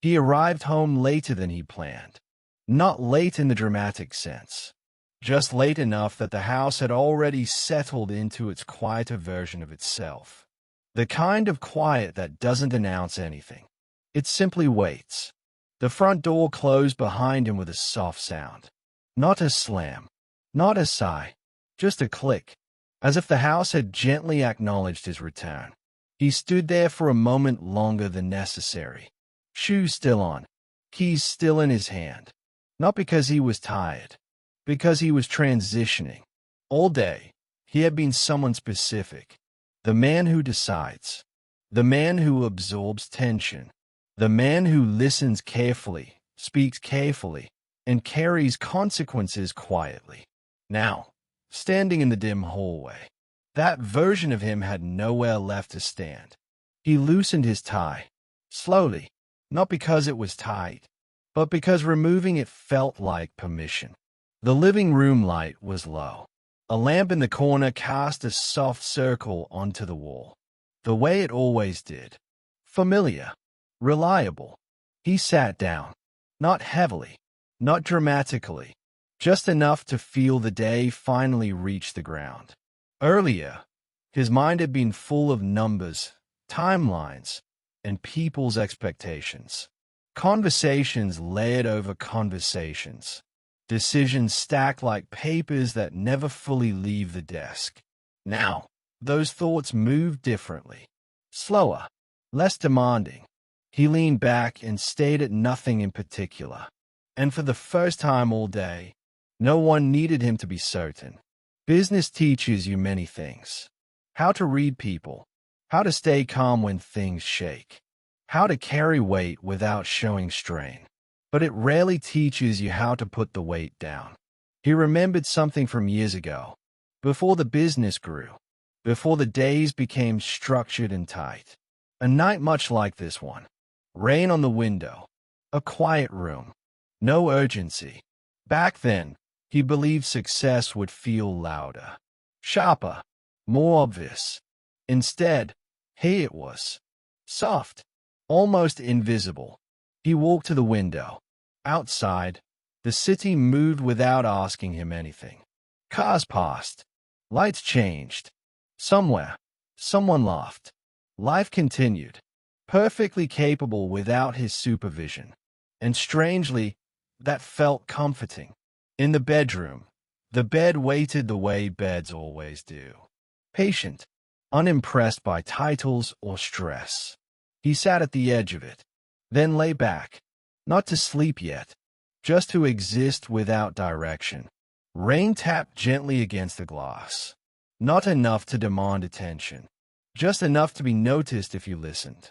He arrived home later than he planned. Not late in the dramatic sense, just late enough that the house had already settled into its quieter version of itself. The kind of quiet that doesn't announce anything. It simply waits. The front door closed behind him with a soft sound. Not a slam, not a sigh, just a click, as if the house had gently acknowledged his return. He stood there for a moment longer than necessary, shoes still on, keys still in his hand. Not because he was tired, because he was transitioning. All day, he had been someone specific. The man who decides. The man who absorbs tension. The man who listens carefully, speaks carefully, and carries consequences quietly. Now, standing in the dim hallway, that version of him had nowhere left to stand. He loosened his tie, slowly, not because it was tight, but because removing it felt like permission. The living room light was low. A lamp in the corner cast a soft circle onto the wall, the way it always did. Familiar, reliable. He sat down, not heavily, not dramatically, just enough to feel the day finally reach the ground. Earlier, his mind had been full of numbers, timelines, and people's expectations. Conversations layered over conversations. Decisions stacked like papers that never fully leave the desk. Now, those thoughts moved differently. Slower, less demanding. He leaned back and stared at nothing in particular. And for the first time all day, no one needed him to be certain. Business teaches you many things. How to read people. How to stay calm when things shake. How to carry weight without showing strain. But it rarely teaches you how to put the weight down. He remembered something from years ago, before the business grew, before the days became structured and tight. A night much like this one. Rain on the window. A quiet room. No urgency. Back then, he believed success would feel louder, sharper, more obvious. Instead, here it was. Soft, almost invisible. He walked to the window. Outside, the city moved without asking him anything. Cars passed. Lights changed. Somewhere, someone laughed. Life continued, perfectly capable without his supervision. And strangely, that felt comforting. In the bedroom, the bed waited the way beds always do. Patient, unimpressed by titles or stress. He sat at the edge of it, then lay back, not to sleep yet, just to exist without direction. Rain tapped gently against the glass. Not enough to demand attention, just enough to be noticed if you listened.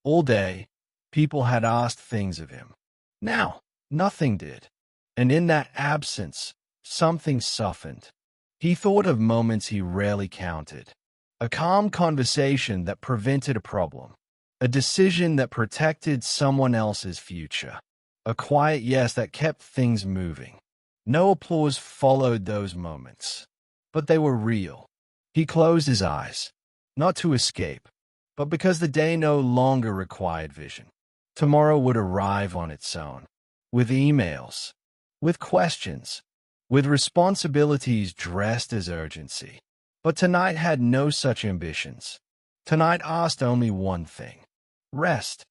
All day, people had asked things of him. Now, nothing did. And in that absence, something softened. He thought of moments he rarely counted. A calm conversation that prevented a problem. A decision that protected someone else's future. A quiet yes that kept things moving. No applause followed those moments. But they were real. He closed his eyes, not to escape, but because the day no longer required vision. Tomorrow would arrive on its own, with emails, with questions, with responsibilities dressed as urgency. But tonight had no such ambitions. Tonight asked only one thing. Rest.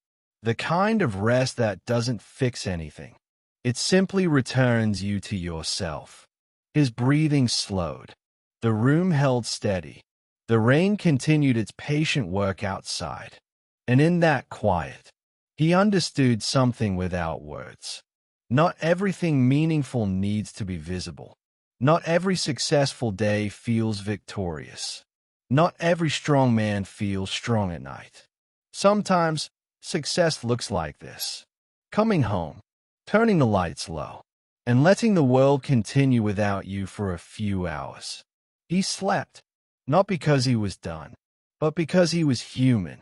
The kind of rest that doesn't fix anything. It simply returns you to yourself. His breathing slowed. The room held steady. The rain continued its patient work outside. And in that quiet, he understood something without words. Not everything meaningful needs to be visible. Not every successful day feels victorious. Not every strong man feels strong at night. Sometimes, success looks like this. Coming home, turning the lights low, and letting the world continue without you for a few hours. He slept, not because he was done, but because he was human.